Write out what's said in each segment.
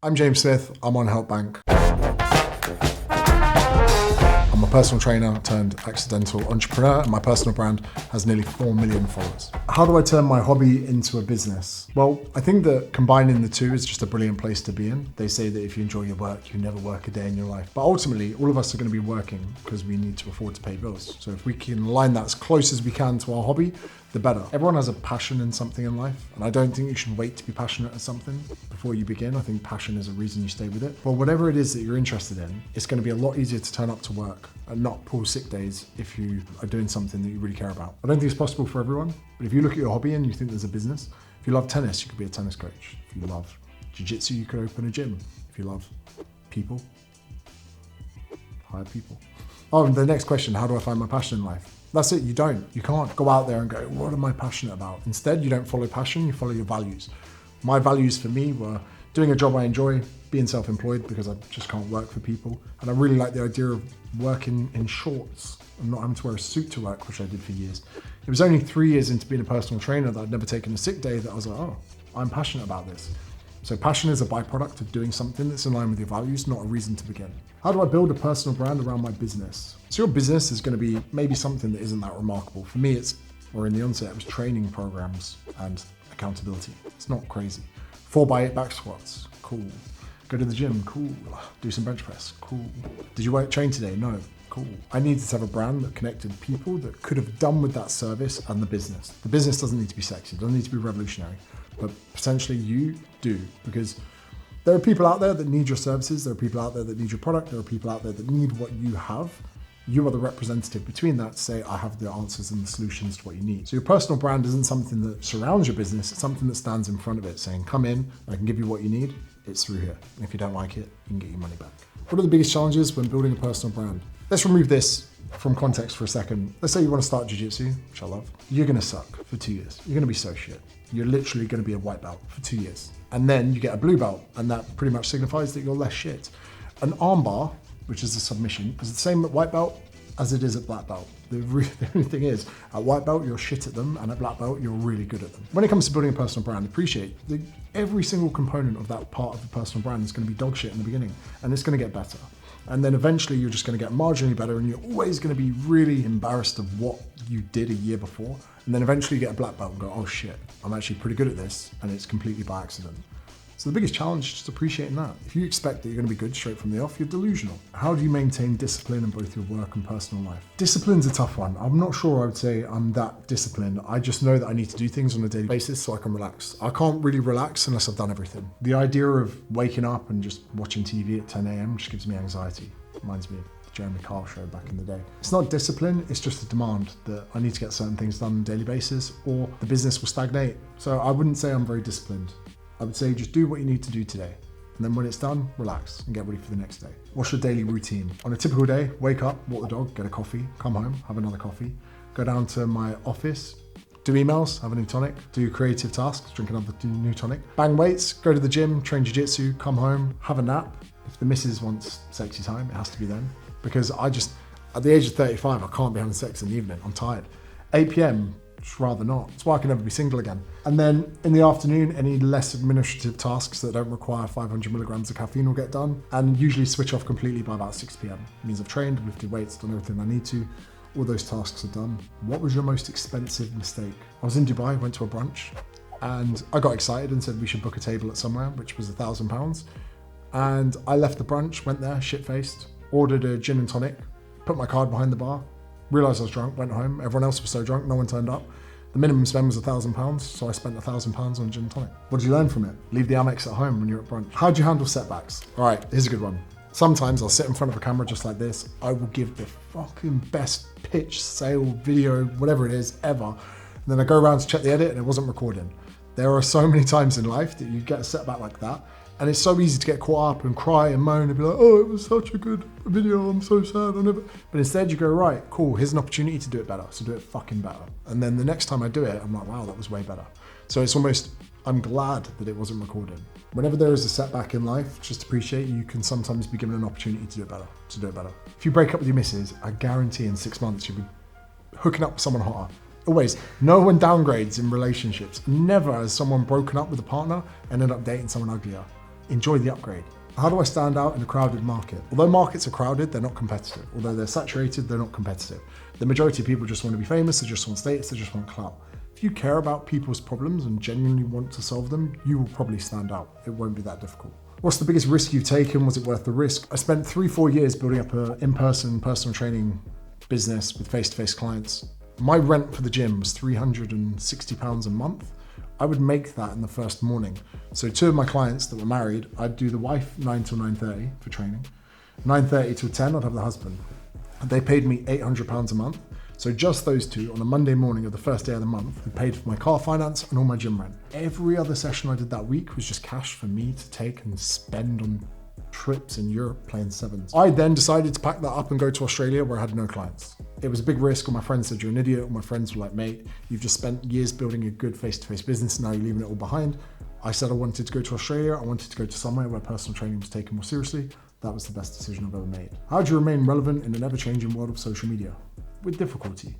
I'm James Smith, I'm on HelpBnk. I'm a personal trainer turned accidental entrepreneur, and my personal brand has nearly 4 million followers. How do I turn my hobby into a business? Well, I think that combining the two is just a brilliant place to be in. They say that if you enjoy your work, you never work a day in your life. But ultimately, all of us are going to be working because we need to afford to pay bills. So if we can align that as close as we can to our hobby, the better. Everyone has a passion in something in life, and I don't think you should wait to be passionate at something before you begin. I think passion is a reason you stay with it. But whatever it is that you're interested in, it's going to be a lot easier to turn up to work and not pull sick days if you are doing something that you really care about. I don't think it's possible for everyone, but if you look at your hobby and you think there's a business, if you love tennis, you could be a tennis coach. If you love jiu-jitsu, you could open a gym. If you love people, hire people. Oh, and the next question, how do I find my passion in life? That's it, you can't go out there and go, what am I passionate about? Instead, you don't follow passion, you follow your values. My values for me were doing a job I enjoy, being self-employed because I just can't work for people. And I really like the idea of working in shorts and not having to wear a suit to work, which I did for years. It was only 3 years into being a personal trainer that I'd never taken a sick day that I was like, oh, I'm passionate about this. So passion is a byproduct of doing something that's in line with your values, not a reason to begin. How do I build a personal brand around my business? So your business is going to be maybe something that isn't that remarkable. For me, in the onset, it was training programs and accountability. It's not crazy. 4x8 back squats, cool. Go to the gym, cool. Do some bench press, cool. Did you train today? No, cool. I needed to have a brand that connected people that could have done with that service and the business. The business doesn't need to be sexy, it doesn't need to be revolutionary, but potentially you do, because there are people out there that need your services, there are people out there that need your product, there are people out there that need what you have. You are the representative between that to say, I have the answers and the solutions to what you need. So your personal brand isn't something that surrounds your business, it's something that stands in front of it saying, come in, I can give you what you need, it's through here. And if you don't like it, you can get your money back. What are the biggest challenges when building a personal brand? Let's remove this from context for a second. Let's say you want to start jiu-jitsu, which I love. You're going to suck for 2 years. You're going to be so shit. You're literally going to be a white belt for 2 years. And then you get a blue belt, and that pretty much signifies that you're less shit. An armbar, which is a submission, is the same at white belt as it is at black belt. The only thing is, at white belt, you're shit at them, and at black belt, you're really good at them. When it comes to building a personal brand, appreciate that every single component of that part of the personal brand is going to be dog shit in the beginning, and it's going to get better. And then eventually you're just going to get marginally better, and you're always going to be really embarrassed of what you did a year before. And then eventually you get a black belt and go, oh shit, I'm actually pretty good at this, and it's completely by accident. So the biggest challenge is just appreciating that. If you expect that you're going to be good straight from the off, you're delusional. How do you maintain discipline in both your work and personal life? Discipline's a tough one. I'm not sure I would say I'm that disciplined. I just know that I need to do things on a daily basis so I can relax. I can't really relax unless I've done everything. The idea of waking up and just watching TV at 10 a.m. just gives me anxiety. Reminds me of the Jeremy Kyle show back in the day. It's not discipline, it's just a demand that I need to get certain things done on a daily basis or the business will stagnate. So I wouldn't say I'm very disciplined. I would say just do what you need to do today. And then when it's done, relax and get ready for the next day. What's your daily routine? On a typical day, wake up, walk the dog, get a coffee, come home, have another coffee, go down to my office, do emails, have a new tonic, do creative tasks, drink another new tonic, bang weights, go to the gym, train jiu-jitsu, come home, have a nap. If the missus wants sexy time, it has to be then. Because at the age of 35, I can't be having sex in the evening, I'm tired. 8 p.m, just rather not. That's why I can never be single again. And then in the afternoon, any less administrative tasks that don't require 500 milligrams of caffeine will get done, and usually switch off completely by about 6 p.m. It means I've trained, lifted weights, done everything I need to. All those tasks are done. What was your most expensive mistake? I was in Dubai, went to a brunch, and I got excited and said we should book a table at somewhere, which was £1,000. And I left the brunch, went there, shit-faced, ordered a gin and tonic, put my card behind the bar, realised I was drunk, went home. Everyone else was so drunk, no one turned up. The minimum spend was £1,000, so I spent £1,000 on gin and tonic. What did you learn from it? Leave the Amex at home when you're at brunch. How do you handle setbacks? All right, here's a good one. Sometimes I'll sit in front of a camera just like this. I will give the fucking best pitch, sale, video, whatever it is, ever. And then I go around to check the edit and it wasn't recording. There are so many times in life that you get a setback like that. And it's so easy to get caught up and cry and moan and be like, oh, it was such a good video, I'm so sad, I never. But instead you go, right, cool, here's an opportunity to do it better, so do it fucking better. And then the next time I do it, I'm like, wow, that was way better. So it's almost, I'm glad that it wasn't recorded. Whenever there is a setback in life, just appreciate you can sometimes be given an opportunity to do it better, If you break up with your missus, I guarantee in 6 months you'll be hooking up with someone hotter. Always, no one downgrades in relationships. Never has someone broken up with a partner and ended up dating someone uglier. enjoy the upgrade. How do I stand out in a crowded market? Although markets are crowded, they're not competitive. Although they're saturated, they're not competitive. The majority of people just want to be famous, they just want status, they just want clout. If you care about people's problems and genuinely want to solve them, you will probably stand out. It won't be that difficult. What's the biggest risk you've taken? Was it worth the risk? I spent 3-4 years building up an in-person personal training business with face-to-face clients. My rent for the gym was £360 a month. I would make that in the first morning. So 2 of my clients that were married, I'd do the wife 9 till 9:30 for training. 9:30 till 10, I'd have the husband. And they paid me £800 a month. So just those 2 on a Monday morning of the first day of the month, who paid for my car finance and all my gym rent. Every other session I did that week was just cash for me to take and spend on trips in Europe playing sevens. I then decided to pack that up and go to Australia where I had no clients. It was a big risk. All my friends said, you're an idiot. All my friends were like, mate, you've just spent years building a good face-to-face business. Now you're leaving it all behind. I said I wanted to go to Australia. I wanted to go to somewhere where personal training was taken more seriously. That was the best decision I've ever made. How do you remain relevant in an ever-changing world of social media? With difficulty.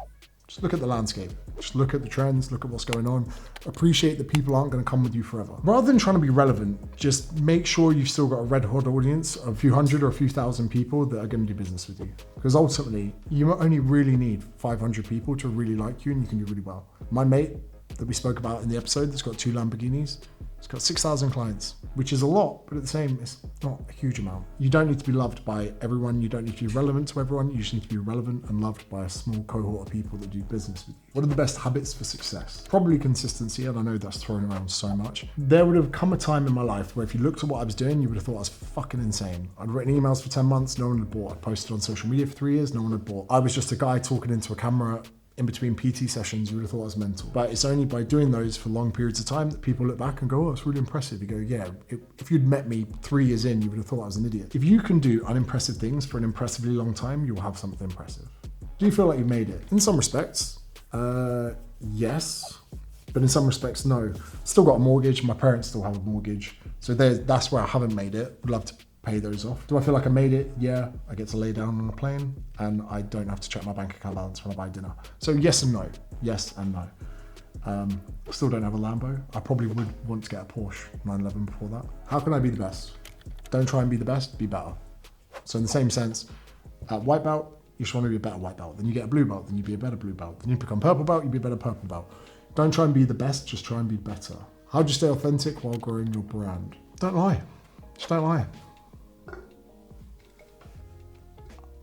Just look at the landscape. Just look at the trends, look at what's going on. Appreciate that people aren't going to come with you forever. Rather than trying to be relevant, just make sure you've still got a red hot audience of a few hundred or a few thousand people that are going to do business with you. Because ultimately, you only really need 500 people to really like you and you can do really well. My mate that we spoke about in the episode that's got 2 Lamborghinis, it's got 6,000 clients, which is a lot, but at the same, it's not a huge amount. You don't need to be loved by everyone. You don't need to be relevant to everyone. You just need to be relevant and loved by a small cohort of people that do business with you. What are the best habits for success? Probably consistency, and I know that's thrown around so much. There would have come a time in my life where if you looked at what I was doing, you would have thought I was fucking insane. I'd written emails for 10 months, no one had bought. I'd posted on social media for 3 years, no one had bought. I was just a guy talking into a camera in between PT sessions. You would have thought I was mental. But it's only by doing those for long periods of time that people look back and go, oh, it's really impressive. You go, yeah, if you'd met me 3 years in, you would have thought I was an idiot. If you can do unimpressive things for an impressively long time, you'll have something impressive. Do you feel like you've made it? In some respects, yes. But in some respects, no. Still got a mortgage. My parents still have a mortgage. So that's where I haven't made it. Would love to pay those off. Do I feel like I made it? Yeah. I get to lay down on a plane and I don't have to check my bank account balance when I buy dinner. So yes and no. Yes and no. I still don't have a Lambo. I probably would want to get a Porsche 911 before that. How can I be the best? Don't try and be the best, be better. So in the same sense, at white belt, you just want to be a better white belt. Then you get a blue belt, then you be a better blue belt. Then you become purple belt, you be a better purple belt. Don't try and be the best, just try and be better. How do you stay authentic while growing your brand? Don't lie. Just don't lie.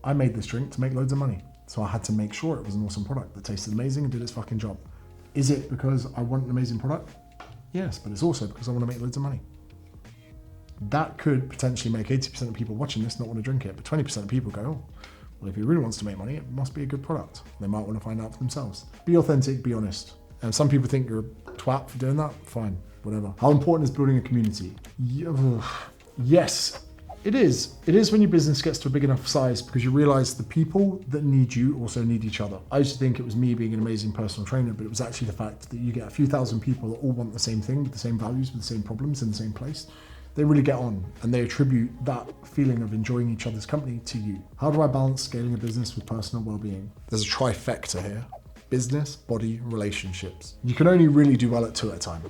I made this drink to make loads of money. So I had to make sure it was an awesome product that tasted amazing and did its fucking job. Is it because I want an amazing product? Yes, but it's also because I want to make loads of money. That could potentially make 80% of people watching this not want to drink it, but 20% of people go, oh, well, if he really wants to make money, it must be a good product. They might want to find out for themselves. Be authentic, be honest. And some people think you're a twat for doing that. Fine, whatever. How important is building a community? Yes. It is. It is when your business gets to a big enough size because you realize the people that need you also need each other. I used to think it was me being an amazing personal trainer, but it was actually the fact that you get a few thousand people that all want the same thing, with the same values, with the same problems in the same place. They really get on and they attribute that feeling of enjoying each other's company to you. How do I balance scaling a business with personal well-being? There's a trifecta here. Business, body, relationships. You can only really do well at 2 at a time.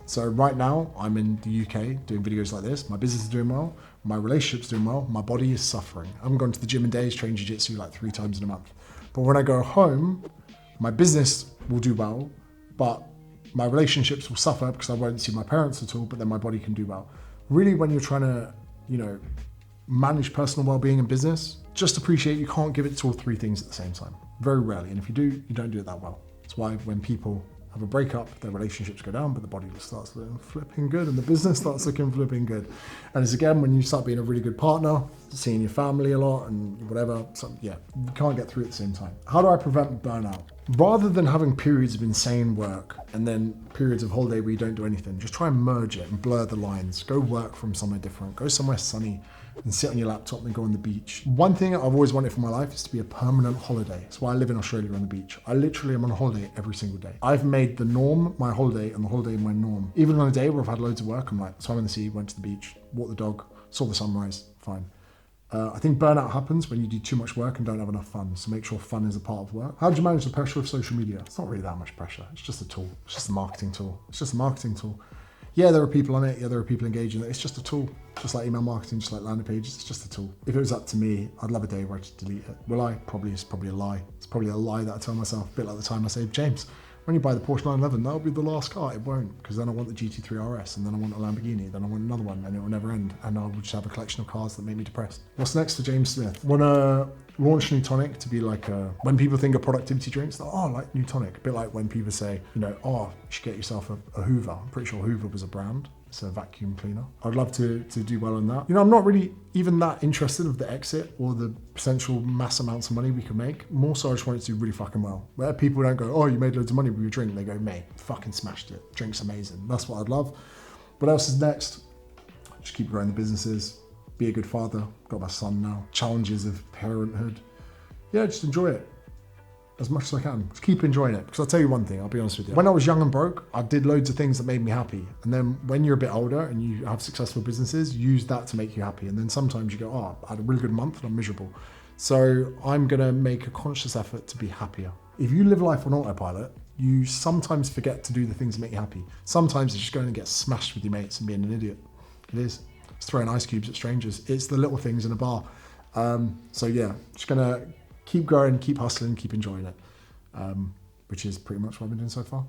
So right now, I'm in the UK doing videos like this. My business is doing well. My relationship's doing well. My body is suffering. I'm going to the gym in days, train jiu-jitsu like 3 times in a month. But when I go home, my business will do well, but my relationships will suffer because I won't see my parents at all, but then my body can do well. Really, when you're trying to, manage personal well-being and business, just appreciate you can't give it to all 3 things at the same time. Very rarely. And if you do, you don't do it that well. That's why when people have a breakup, their relationships go down, but the body starts looking flipping good and the business starts looking flipping good. And it's again, when you start being a really good partner, seeing your family a lot and whatever, you can't get through at the same time. How do I prevent burnout? Rather than having periods of insane work and then periods of holiday where you don't do anything, just try and merge it and blur the lines. Go work from somewhere different, go somewhere sunny and sit on your laptop and go on the beach. One thing I've always wanted for my life is to be a permanent holiday. That's why I live in Australia on the beach. I literally am on holiday every single day. I've made the norm my holiday and the holiday my norm. Even on a day where I've had loads of work, I'm like, swam in the sea, went to the beach, walked the dog, saw the sunrise, fine. I think burnout happens when you do too much work and don't have enough fun. So make sure fun is a part of work. How do you manage the pressure of social media? It's not really that much pressure. It's just a tool. It's just a marketing tool. It's just a marketing tool. Yeah, there are people on it. Yeah, there are people engaging it. It's just a tool. Just like email marketing, just like landing pages. It's just a tool. If it was up to me, I'd love a day where I just delete it. Will I? Probably. It's probably a lie. It's probably a lie that I tell myself. A bit like the time I say, James, when you buy the Porsche 911, that'll be the last car. It won't, because then I want the GT3 RS, and then I want a Lamborghini, then I want another one, and it will never end. And I will just have a collection of cars that make me depressed. What's next for James Smith? Want to launch new tonic to be like when people think of productivity drinks, they're, oh, like new tonic. A bit like when people say, you know, oh, you should get yourself a Hoover. I'm pretty sure Hoover was a brand. It's a vacuum cleaner. I'd love to do well on that. You know, I'm not really even that interested of the exit or the potential mass amounts of money we could make. More so, I just want it to do really fucking well. Where people don't go, oh, you made loads of money with your drink. They go, mate, fucking smashed it. Drink's amazing. That's what I'd love. What else is next? Just keep growing the businesses. Be a good father. Got my son now. Challenges of parenthood. Yeah, just enjoy it as much as I can. Just keep enjoying it. Because I'll tell you one thing, I'll be honest with you. When I was young and broke, I did loads of things that made me happy. And then when you're a bit older and you have successful businesses, use that to make you happy. And then sometimes you go, oh, I had a really good month and I'm miserable. So I'm gonna make a conscious effort to be happier. If you live life on autopilot, you sometimes forget to do the things that make you happy. Sometimes it's just going to get smashed with your mates and being an idiot. It is. It's throwing ice cubes at strangers. It's the little things in a bar. So yeah, just gonna keep growing, keep hustling, keep enjoying it, which is pretty much what I've been doing so far.